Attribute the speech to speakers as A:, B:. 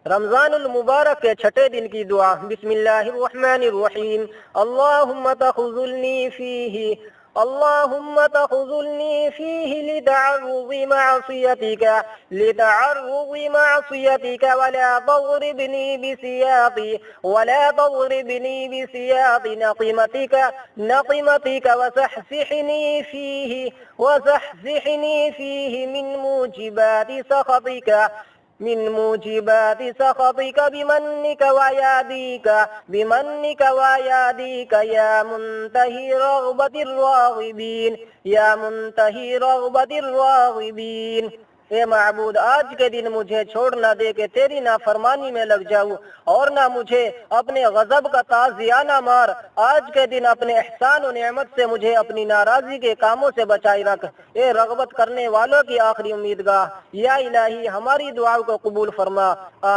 A: रमज़ानुल मुबारक के छठे दिन की दुआ। बिस्मिल्लाहिर्रहमानिर्रहीम। अल्लाहुम्मा तख़ुज़ुलनी फ़ीही अल्लाहुम्मा तख़ुज़ुलनी फ़ीही लितअर्रुज़ि मअसियतिका वला तज़रिबनी बिसियाति नक़िमतिका वसहज़िहनी फ़ीही मिन मूजिबाति सख़तिका बिमन्निक वयादीका या मुंतही रग़बतिर राग़िबीन। ए माबूद, आज के दिन मुझे छोड़ ना दे कि तेरी नाफरमानी में लग जाऊं, और ना मुझे अपने गजब का ताज़िया ना मार। आज के दिन अपने एहसान और नेमत से मुझे अपनी नाराज़गी के कामों से बचाई रख। ए रग़बत करने वालों की आखिरी उम्मीदगाह, या इलाही हमारी दुआओं को कबूल फरमा।